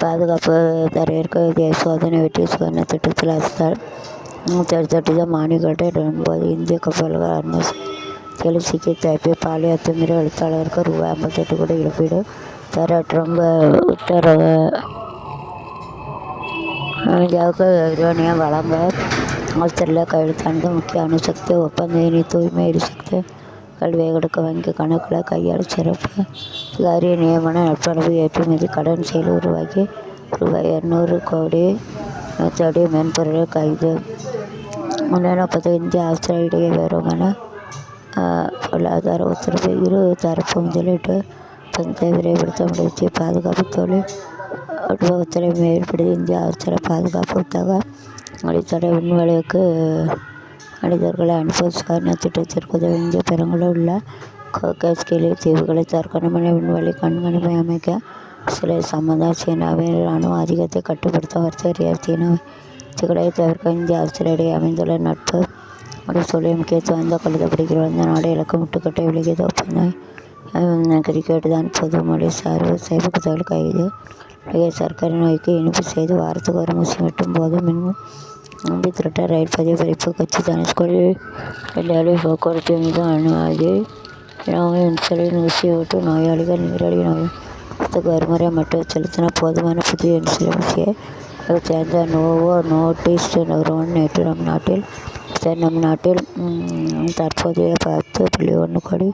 பாதுகாப்பு தரையிறக்க சோதனை வெற்றி சோதனை திட்டத்தில் அஸ்தால் 138 மாணிக்கட்டை 9 இந்திய கப்பல்கள் அருணாச்சல சிக்கி தாப்பி பாலிய அத்துமீறி எழுத்தாளருக்கு ரூபாய் 58 கோடி இழப்பீடு தர ட்ரம்ப் உத்தரவு. இந்தியாவுக்கு யுரேனியம் வழங்க ஆஸ்திரேலியா கையெழுத்தானது. முக்கிய அணுசக்தி ஒப்பந்தம் இனி தூய்மை எரிசக்திகள் வேகெடுக்க வங்கி கணக்கில் கையாள சிறப்பு அதிகாரி நியமன நட்பளவு ஏற்றுமதி கடன் செயல் உருவாக்கி ரூபாய் 200 கோடி தேடி மென்பொருள் கைது. முன்னெப்போதும் இந்தியா ஆஸ்திரேலியா இடையே வருமான பொருளாதார ஒத்துழைப்பு இரு தரப்பு முதலீட்டு ஒப்பந்தத்தை விரைவுபடுத்த முயற்சி பாதுகாப்பு தொழில் ஒத்துழைப்பு ஏற்படுத்தி இந்தியா ஆஸ்திரேலியா பாதுகாப்பு புத்தக அடித்தடை விண்வெளிக்கு மனிதர்களை அனுப்புவதற்கான திட்டத்திற்கு உதவி. இந்திய பெருங்கடலில் உள்ள கோகேஸ் தீவுகளை தற்காலிகமான விண்வெளி கண்காணிப்பை அமைக்க சில சம்மதம். சீனாவின் இராணுவ ஆதிக்கத்தை கட்டுப்படுத்த வர்த்தக ரீதியான சீன சிக்கலை தவிர்க்க இந்தியா ஆஸ்திரேலியா இடையே அமைந்துள்ள நட்பு சூழலில் முக்கியத்துவம் வாய்ந்த கருதப்படுகிறது. இந்த நாடு இலக்கு முட்டுக்கட்டை விலகியது ஒப்பந்தம் கிரிக்கெட் தான் பொது மொழி சார்பு சேவகர்கள் கைது. சர்க்கரை நோய்க்கு இனிப்பு செய்து வாரத்துக்கு ஒரு ஊசி வெட்டும் போது மின்பி திருட்ட ரயில் பதிவு பறிப்பு. கட்சி தனுஷ்கோடி வெள்ளையாளி போக்குவரத்து மீது அனுமதி. இன்சுலின் ஊசி விட்டு நோயாளிகள் நீரிழிவு நோய் வாரத்துக்கு ஒரு முறை மட்டும் செலுத்தின போதுமான. புதிய இன்சுலின் ஊசியை சேர்ந்த நோவோ நோர்டிஸ்க் நிறுவனம் நேற்று நம் நாட்டில் தற்போதைய 10.1 கோடி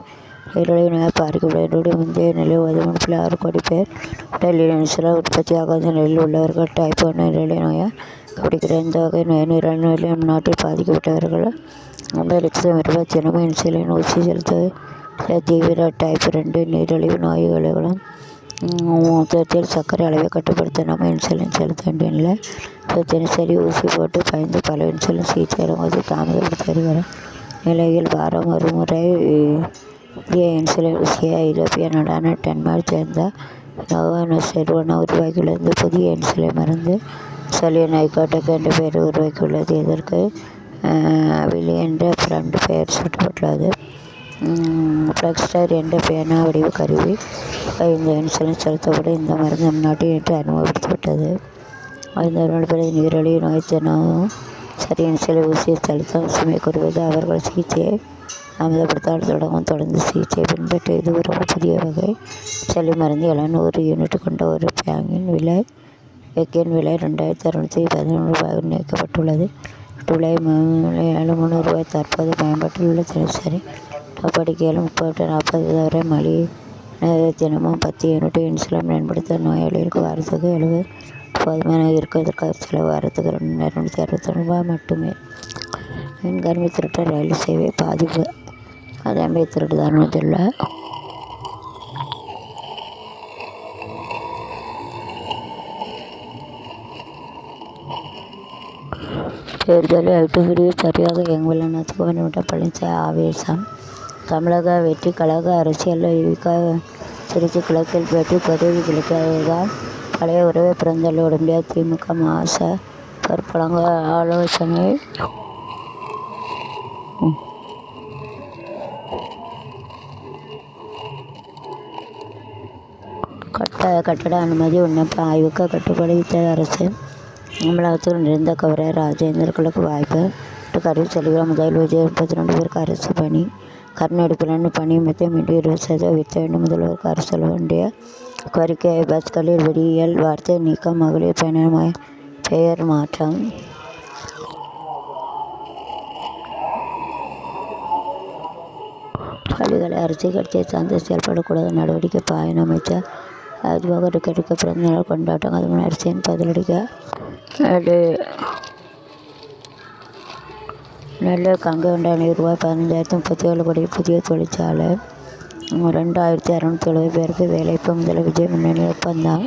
நீரிழிவு நோயை பாதிக்கப்பட்டவர்களுடைய முந்தைய நிலையில் 13.6 கோடி பேர் உடலில் இன்சுலின் உற்பத்தியாகாத நிலையில் உள்ளவர்கள் டைப் 1 நீரிழிவு நோயை கவனிக்கிறார். இந்த வகை நீரிழிவு நோயில் நம் நாட்டில் பாதிக்கப்பட்டவர்கள் 50,000 தினமும் இன்சுலின் ஊசி செலுத்த தீவிர டைப் 2 நீரிழிவு நோய்களும் மூத்தத்தில் சர்க்கரை அளவை கட்டுப்படுத்த நம்ம இன்சுலின் செலுத்த வேண்டிய நிலை. தினசரி ஊசி போட்டு பயந்து பல இன்சுலின் சிகிச்சை இறங்குவது தாமதப்படுத்தி வருகிற நிலையில் வாரம் ஒரு முறை இந்திய இன்சுலின் ஊசியை ஐரோப்பிய நாடான டென்மார்க் சேர்ந்த நோவானோஸ் நிறுவனம் உருவாக்கியுள்ளது. புதிய இன்சுலின் மருந்து இன்சுலின் நைகோடெக் என்ற பெயர் உருவாக்கியுள்ளது. இதற்கு விலி என்ற பிராண்ட் பெயர் சூட்டப்பட்டுள்ளது. பிளக்ஸ்டர் என்ற பேனா வடிவ கருவி இந்த இன்சுலின் செலுத்தப்படும். இந்த மருந்து நம் நாட்டில் நேற்று அறிமுகப்படுத்தப்பட்டது. அறிந்தவர்கள் நீரிழிவு நோய் தினமும் சரி இன்சுலின் ஊசியை செலுத்த சுமை கூறுவது அவர்கள் சிகிச்சையை தாமதப்படுத்தால் தொடங்கும். தொடர்ந்து சிகிச்சை பின்பற்ற இது ஒரு புதிய வகை இன்சுலின் மருந்து. 700 யூனிட் கொண்ட ஒரு பேக்கின் விலை 2,613 ரூபாயாக நிர்ணயிக்கப்பட்டுள்ளது. ஜூலை 3 ரூபாய் தற்போது பயன்பாட்டில் உள்ள தினசரி நடவடிக்கைகள் 30-40 வரை மணி தினமும் 10 யூனிட் இன்சுலின் பயன்படுத்த நோயாளிகளுக்கு வாரத்துக்கு 70 போதுமான இருக்கும். இதற்காக செலவு வாரத்துக்கு 2,261 ரூபாய் மட்டுமே. மின்கருவி திருட்ட ரயில் சேவை பாதிப்பு அதம்பை திருட்டுதான் வந்துள்ள தேர்தலில் 8 பிரிவு சரியாக இயங்கவில்லை. துவங்கிவிட்ட பழனிசாமி ஆவேசம். தமிழக வெற்றி கழக அரசியல் திருச்சி கிழக்கில் பேட்டி பதவி கிடைக்காததால் பழைய உறவை பிறந்தள்ளி விட முடியாது. திமுக மாச பொறுப்பழங்க ஆலோசனை. கட்டட அனுமதி விண்ணப்ப ஆய்வுக்கு கட்டுப்பாடு விதித்த அரசு. அமலாக்கத்துக்கு நிறைந்த கவர ராஜேந்திரர்களுக்கு வாய்ப்பு கருவி செல்கிறார். முதல் விஜய் 32 பேருக்கு அரசு பணி. கருணெடுப்பிலான பணி மொத்தம் 20% உயர்த்த வேண்டும். முதல்வருக்கு அரசு சொல்ல வேண்டிய கோரிக்கை. பஸ்களில் விடியல் வார்த்தை நீக்கம். மகளிர் பயண பெயர் மாற்றம். பள்ளிகளை அரசியல் கட்சியை சார்ந்து செயல்படக்கூடாத நடவடிக்கை. பாயன அமைச்சர் ராஜ்மோகன் டிக்கெட்டுக்கு பிறந்தநாள் கொண்டாட்டம். கதுமன் அரசின் பதிலடிக்க. நெல்லூர் கங்கை ரூபாய் 15,037 கோடி புதிய தொழிற்சாலை. 2,670 பேருக்கு வேலைப்பு. முதல்வர் விஜய் முன்னணி ஒப்பந்தம்.